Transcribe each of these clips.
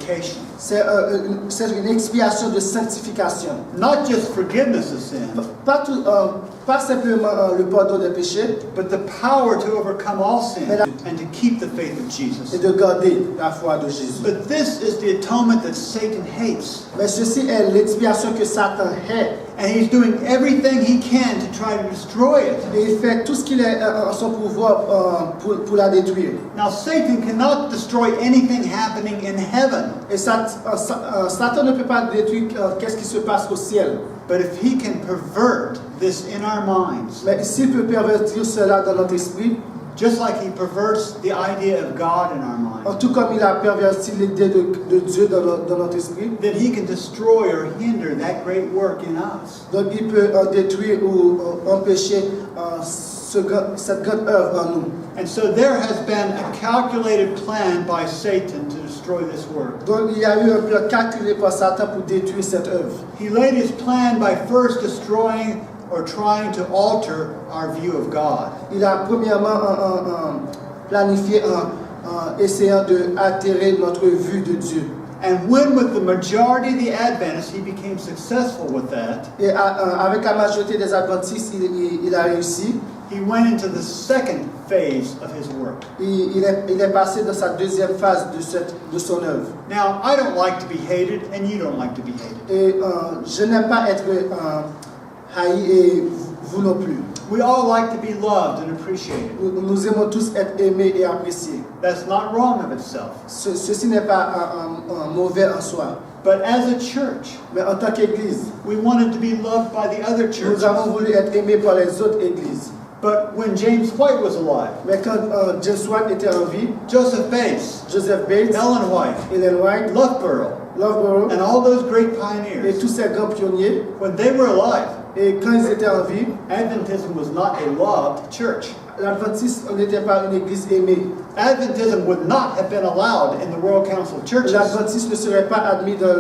sanctification. C'est une expiation de sanctification. Not just forgiveness of sin, Pas simplement le pardon des péchés, but the power to overcome all sin and to keep the faith of Jesus. et de garder la foi de Jésus. But this is the atonement that Satan hates. Mais ceci est l'expiation que Satan hait. And he's doing everything he can to try to destroy it. Et il fait tout ce qu'il est en son pouvoir pour la détruire. Now, Satan cannot destroy anything happening in heaven. Et Satan ne peut pas détruire qu'est-ce qui se passe au ciel. But if he can pervert this in our minds, Mais s'il peut pervertir cela dans notre esprit, just like he perverts the idea of God in our minds, tout comme il a perverti l'idée de Dieu dans notre esprit, that he can destroy or hinder that great work in us. donc il peut détruire ou empêcher cette grande œuvre en nous. And so there has been a calculated plan by Satan to destroy this work. Donc il y a eu un plan calculé par Satan pour détruire cette œuvre. He laid his plan by first destroying or trying to alter our view of God. Il a premièrement planifié en essayant d'altérer notre vue de Dieu. And when with the majority of the Adventists he became successful with that, Et avec la majorité des Adventistes, il a réussi. he went into the second phase of his work. Il est passé dans sa deuxième phase de son œuvre. Now, I don't like to be hated, and you don't like to be hated. Et je n'aime pas être haï et vous non plus. We all like to be loved and appreciated. Nous aimons tous être aimés et appréciés. That's not wrong of itself. Ceci n'est pas mauvais en soi. But as a church, Mais en tant qu'Église, we wanted to be loved by the other churches. nous avons voulu être aimés par les autres Églises. But when James White was alive, Mais quand James White était en vie, Joseph Bates, Joseph Bates, Ellen White, Ellen White, Loughborough, and all those great et pioneers, tous ces grands pionniers, when they were alive, et quand ils étaient en vie, Adventism was not a loved church. l'Adventiste n'était pas une église aimée. Adventism would not have been allowed in the World Council of Churches. L'Adventiste ne serait pas admis dans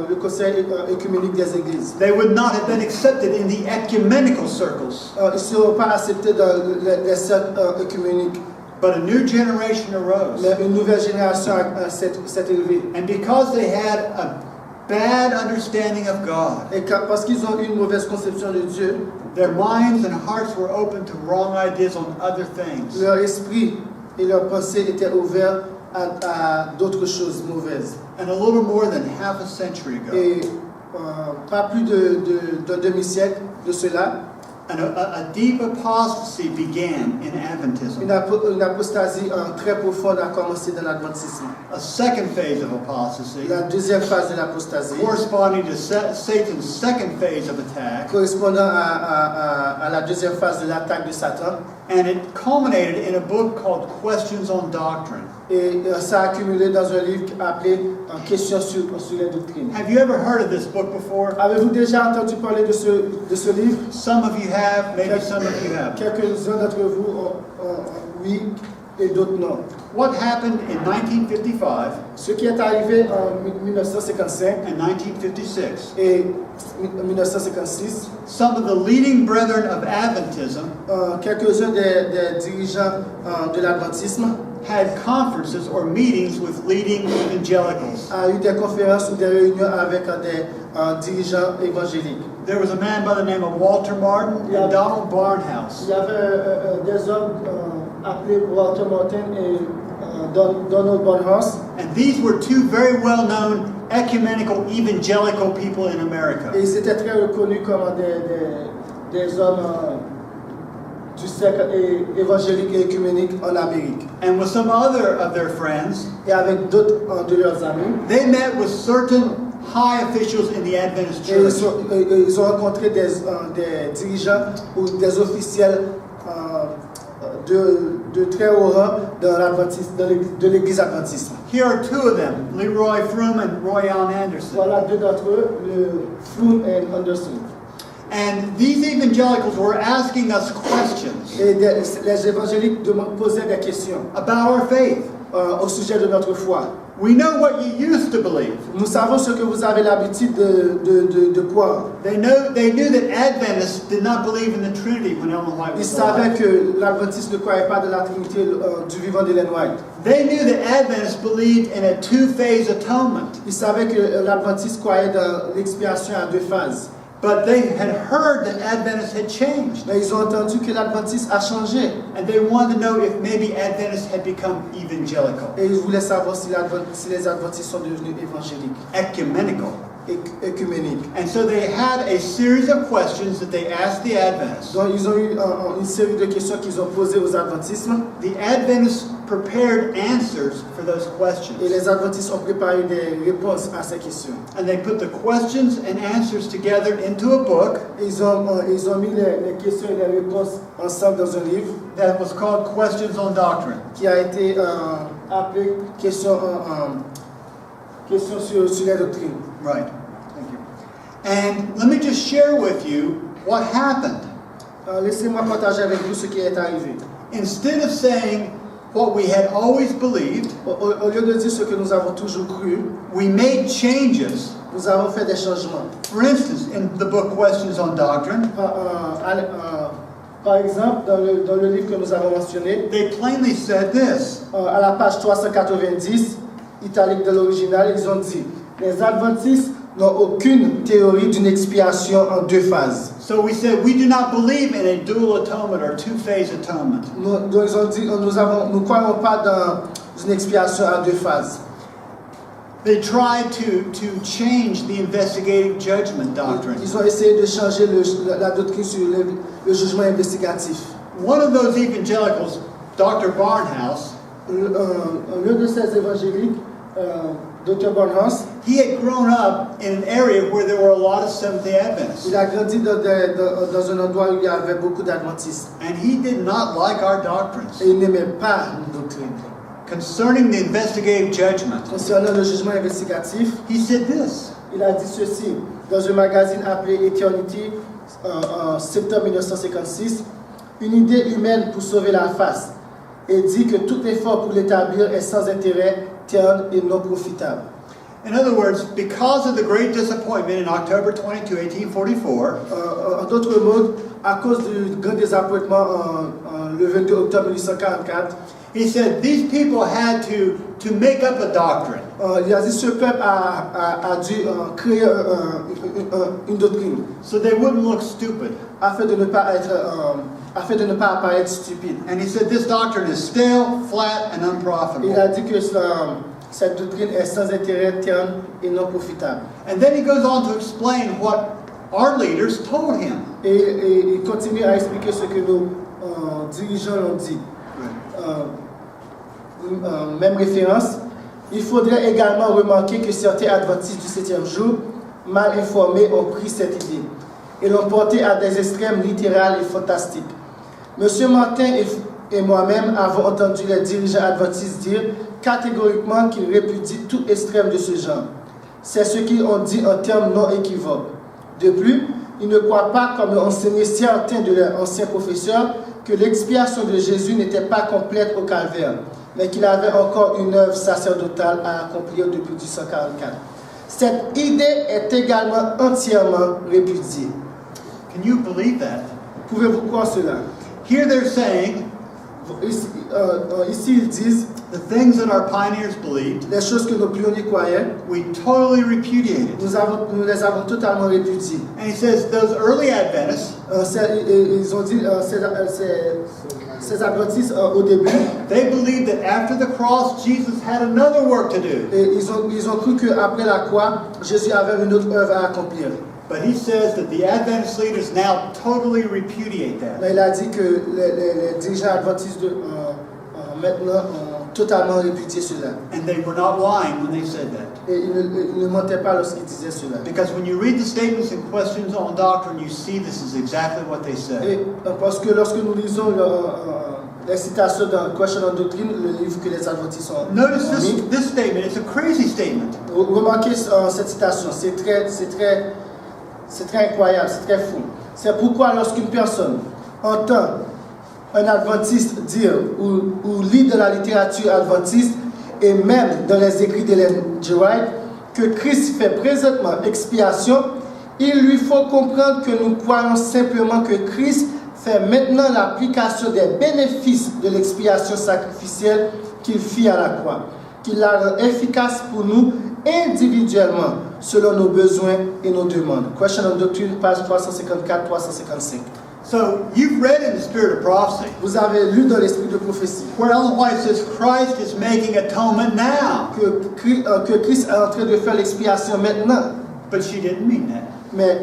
le conseil œcuménique des églises. They would not have been accepted in the ecumenical circles. Ils ne seront pas acceptés dans les cercles œcuméniques. But a new generation arose. Mais une nouvelle génération s'est élevée. And because they had a bad understanding of God, Et parce qu'ils ont eu une mauvaise conception de Dieu, their minds and hearts were open to wrong ideas on other things. leur esprit et leurs pensées étaient ouverts à d'autres choses mauvaises. And a little more than half a century ago, Et pas plus d'un demi-siècle de cela, a deep apostasy began in Adventism. une apostasie très profonde a commencé dans l'adventisme. A second phase of apostasy, La deuxième phase de l'apostasie, corresponding to Satan's second phase of attack, correspondant à la deuxième phase de l'attaque de Satan, and it culminated in a book called Questions on Doctrine. et ça a accumulé dans un livre appelé Questions sur les doctrines. Have you ever heard of this book before? Avez-vous déjà entendu parler de ce livre? Some of you have, maybe some of you haven't. Quelques-uns d'entre vous oui, et d'autres non. What happened in 1955 Ce qui est arrivé en 1955 and 1956, et 1956, some of the leading brethren of Adventism quelques-uns des dirigeants de l'adventisme had conferences or meetings with leading evangelicals. a eu des conférences ou des réunions avec des dirigeants évangéliques. There was a man by the name of Walter Martin and Donald Barnhouse. Il y avait des hommes appelés Walter Martin et Donald Barnhouse. And these were two very well-known ecumenical evangelical people in America. Et ils étaient très reconnus comme des hommes du cercle évangélique et œcuménique en Amérique. And with some other of their friends, Et avec d'autres de leurs amis, they met with certain high officials in the Adventist et church. ils ont rencontré des dirigeants ou des officiels de très haut rang de l'église adventiste. Here are two of them, Leroy Froome and Roy Allen Anderson. Voilà deux d'entre eux, le Froome et Anderson. And these evangelicals were asking us questions Et les évangéliques posaient des questions about our faith. Au sujet de notre foi. We know what you used to believe. Nous savons ce que vous avez l'habitude de croire. They knew that Adventists did not believe in the Trinity when Ellen White Ils was savaient alive. que l'Adventiste ne croyait pas de la Trinité du vivant d'Ellen White. They knew that Adventists believed in a two-phase atonement. Ils savaient que l'Adventiste croyait dans l'expiation à 2 phases. But they had heard that Adventists had changed. Mais ils ont entendu que l'Adventiste a changé. And they wanted to know if maybe Adventists had become evangelical, Et ils voulaient savoir si les Adventistes sont devenus évangéliques, ecumenical. écuméniques. And so they had a series of questions that they asked the Adventists. Donc ils ont eu une série de questions qu'ils ont posées aux Adventistes. The Adventists prepared answers for those questions. Et les Adventistes ont préparé des réponses à ces questions. And they put the questions and answers together into a book Ils ont mis les questions et les réponses ensemble dans un livre that was called Questions on Doctrine. qui a été appelé Questions sur les doctrines. Right. Thank you. And let me just share with you what happened. Laissez-moi partager avec vous ce qui est arrivé. Instead of saying what we had always believed, Au lieu de dire ce que nous avons toujours cru, we made changes. nous avons fait des changements. For instance, in the book Questions on Doctrine, Par exemple, dans le livre que nous avons mentionné, they plainly said this. à la page 390, italique de l'original, ils ont dit « Les Adventistes n'ont aucune théorie d'une expiation en 2 phases. » So we said we do not believe in a dual atonement or two-phase atonement. Donc ils ont dit « Nous ne croyons pas dans une expiation en 2 phases. » They tried to change the investigative judgment doctrine. Ils ont essayé de changer la doctrine sur le jugement investigatif. One of those evangelicals, Dr. Barnhouse, L'un de ces évangéliques, Dr. Barnhouse, he had grown up in an area where there were a lot of Seventh-day Adventists. il a grandi dans un endroit où il y avait beaucoup d'adventistes. And he did not like our doctrines. Et il n'aimait pas nos doctrines. Concerning the investigative judgment, Concernant le jugement investigatif, he said this. il a dit ceci dans un magazine appelé Historique en septembre 1956, une idée humaine pour sauver la face, et dit que tout effort pour l'établir est sans intérêt, terne et non profitable. In other words, because of the great disappointment in October 22, 1844, En d'autres mots, à cause du grand désappointement le 22 octobre 1844, he said these people had to make up a doctrine. il a dit ce peuple a dû créer une doctrine So they wouldn't look stupid. afin de ne pas apparaître stupide. And he said this doctrine is stale, flat, and unprofitable. Il a dit que cette doctrine est sans intérêt, terne et non profitable. And then he goes on to explain what our leaders told him. Et il continue à expliquer ce que nos dirigeants l'ont dit. Même référence. Il faudrait également remarquer que certains adventistes du 7e jour, mal informés, ont pris cette idée et l'ont portée à des extrêmes littérales et fantastiques. Monsieur Martin et moi-même avons entendu les dirigeants adventistes dire catégoriquement qu'ils répudient tout extrême de ce genre. C'est ce qu'ils ont dit en termes non équivoques. De plus, ils ne croient pas, comme l'ont enseigné certains de leurs anciens professeurs, que l'expiation de Jésus n'était pas complète au calvaire, mais qu'il avait encore une œuvre sacerdotale à accomplir depuis 1844. Cette idée est également entièrement répudiée. Can you believe that? Pouvez-vous croire cela? Here they're saying Ici, ils disent the things that our pioneers believed, les choses que nos pionniers croyaient, we totally repudiated. nous les avons totalement répudiées. And he says those early Adventists, Ils ont dit, ces adventistes au début, they believed that after the cross, Jesus had another work to do. et ils ont cru qu'après la croix, Jésus avait une autre œuvre à accomplir. But he says that the Adventist leaders now totally repudiate that. Mais il a dit que les dirigeants adventistes maintenant ont totalement répudié cela. And they were not lying when they said that. Et ils ne mentaient pas lorsqu'ils disaient cela. Because when you read the statements and questions on doctrine, you see this is exactly what they said. Et parce que lorsque nous lisons les citations dans Question on Doctrine, le livre que les adventistes ont Notice mis, this statement. It's a crazy statement. remarquez cette citation, c'est très incroyable, c'est très fou. C'est pourquoi lorsqu'une personne entend un adventiste dire ou lit de la littérature adventiste et même dans les écrits d'Ellen G. White, que Christ fait présentement expiation, il lui faut comprendre que nous croyons simplement que Christ fait maintenant l'application des bénéfices de l'expiation sacrificielle qu'il fit à la croix, qu'il la rend efficace pour nous individuellement, selon nos besoins et nos demandes. Question on Doctrine, page 354-355. So you've read in the spirit of prophecy Vous avez lu dans l'esprit de prophétie where Ellen White says Christ is making atonement now. que Christ est en train de faire l'expiation maintenant. But she didn't mean that. Mais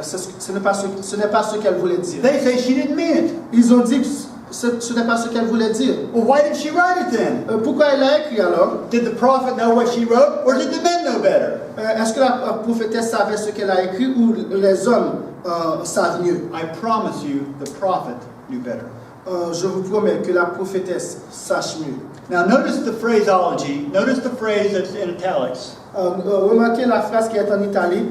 ce n'est pas ce qu'elle voulait dire. They say she didn't mean it. Ils ont dit que ce n'est pas ce qu'elle voulait dire. Well, why did she write it then? Pourquoi elle l'a écrit alors? Did the prophet know what she wrote, or did the men know better? Est-ce que la prophétesse savait ce qu'elle a écrit ou les hommes savent mieux? I promise you, the prophet knew better. Je vous promets que la prophétesse sache mieux. Now notice the phraseology. Notice the phrase that's in italics. Remarquez la phrase qui est en italique.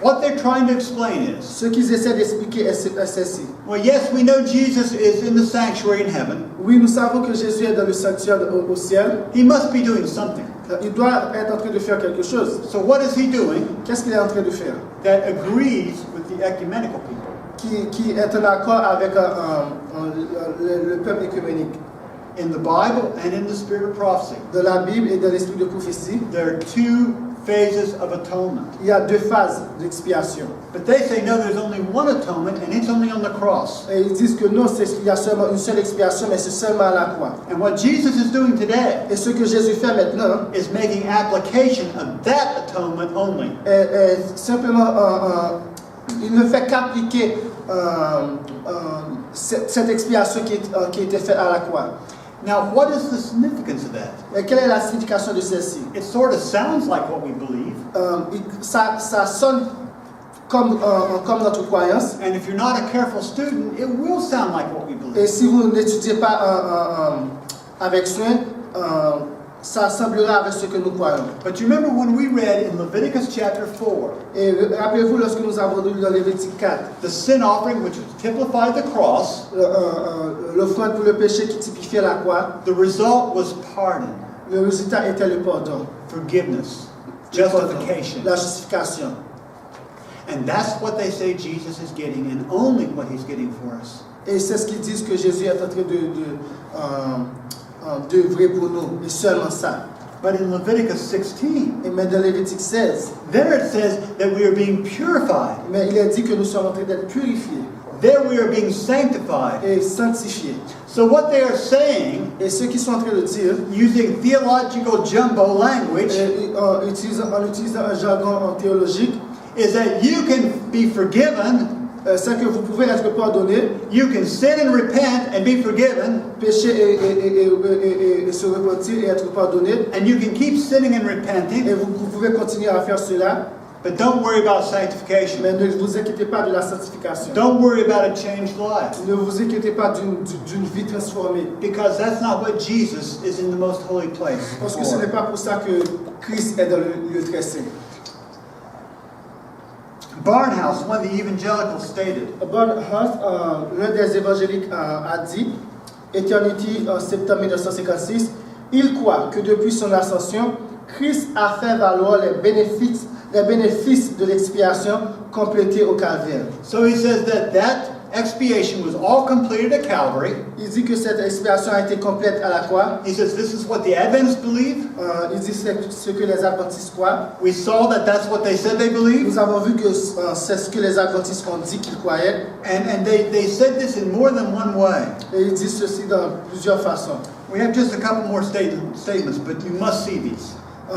What they're trying to explain is, Ce qu'ils essaient d'expliquer est ceci. well, yes, we know Jesus is in the sanctuary in heaven. Oui, nous savons que Jésus est dans le sanctuaire au ciel. He must be doing something. Il doit être en train de faire quelque chose. So what is he doing Qu'est-ce qu'il est en train de faire? that agrees with the ecumenical people? Qui est en accord avec le peuple écuménique. In the Bible and in the spirit of prophecy, Dans la Bible et dans l'esprit de prophétie, there are two phases of atonement. il y a deux phases d'expiation. But they say, no, there's only one atonement, and it's only on the cross. Et ils disent que non, il y a seulement une seule expiation, mais c'est seulement à la croix. And what Jesus is doing today Et ce que Jésus fait maintenant is making application of that atonement only. est simplement, il ne fait qu'appliquer cette expiation qui a été faite à la croix. Now, what is the significance of that? Et quelle est la signification de celle-ci? It sort of sounds like what we believe. Ça sonne comme notre croyance. And if you're not a careful student, it will sound like what we Et believe. si vous n'étudiez pas avec soin, ça semblera avec ce que nous croyons. But you remember when we read in Leviticus chapter 4, Et rappelez-vous, lorsque nous avons lu dans Lévitique 4, the sin offering which typified the cross, l'offrande pour le péché qui typifiait la croix, the result was pardon, le résultat était le pardon, forgiveness, le pardon, justification. la justification. And that's what they say Jesus is getting, and only what he's getting for us. Et c'est ce qu'ils disent que Jésus est en train d'œuvrer pour nous, et seulement ça. But in Leviticus 16, Et mais dans Lévitique 16, there it says that we are being purified. mais il est dit que nous sommes en train d'être purifiés There we are being sanctified. et sanctifiés. So what they are saying, Et ceux qui sont en train de dire, using theological jumbo language, en utilisant un jargon théologique, is that you can be forgiven, c'est que vous pouvez être pardonné, you can sin and repent and be forgiven, pécher et se repentir et être pardonné, and you can keep sinning and et repenting, vous pouvez continuer à faire cela, but don't worry about sanctification. mais ne vous inquiétez pas de la sanctification. Don't worry about a changed life, Ne vous inquiétez pas d'une vie transformée, because that's not what Jesus is in the most holy place parce que ce n'est for. pas pour ça que Christ est dans le lieu très saint. Barnhouse, one of the evangelicals, stated, Barnhouse, l'un des évangéliques, a dit, Eternity, en septembre 1956, il croit que depuis son ascension, Christ a fait valoir les bénéfices de l'expiation complétée au calvaire. so he says that expiation was all completed at Calvary. Il dit que cette expiation a été complète à la croix. He says this is what the Adventists believe. Il dit ce que les Adventistes croient. We saw that that's what they said they believed. Nous avons vu que c'est ce que les Adventistes ont dit qu'ils croyaient. And they said this in more than one way. Et ils disent ceci dans plusieurs façons. We have just a couple more statements, but you must see these.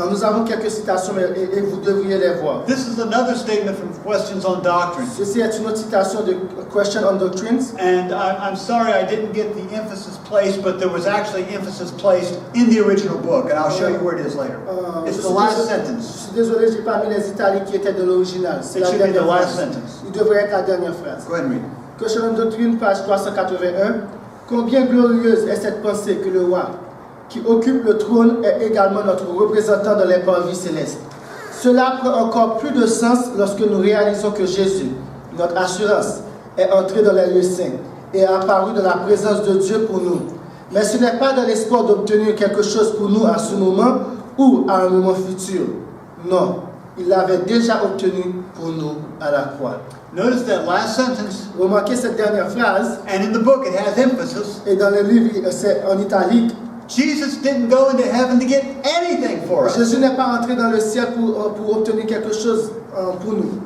Nous avons quelques citations et vous devriez les voir. This is another statement from Questions on Doctrine. Ceci est une autre citation de Question on Doctrines. And I'm sorry I didn't get the emphasis placed, but there was actually emphasis placed in the original book, and I'll show you where it is later. It's the last Je sentence. suis désolé, je n'ai pas mis les italiques qui étaient de l'original. C'est It la should be the dernière last phrase. sentence. Il devrait être la dernière phrase. Go ahead and read. Question on Doctrine, page 381. Combien glorieuse est cette pensée que le roi qui occupe le trône est également notre représentant dans les parvis célestes. Cela prend encore plus de sens lorsque nous réalisons que Jésus, notre assurance, est entré dans les lieux saints et est apparu dans la présence de Dieu pour nous. Mais ce n'est pas dans l'espoir d'obtenir quelque chose pour nous à ce moment ou à un moment futur. Non, il l'avait déjà obtenu pour nous à la croix. Notice that last sentence, Remarquez cette dernière phrase, and in the book it has emphasis. et dans le livre, c'est en italique. Jesus didn't go into heaven to get anything for us. Jésus n'est pas entré dans le ciel pour obtenir quelque chose pour nous.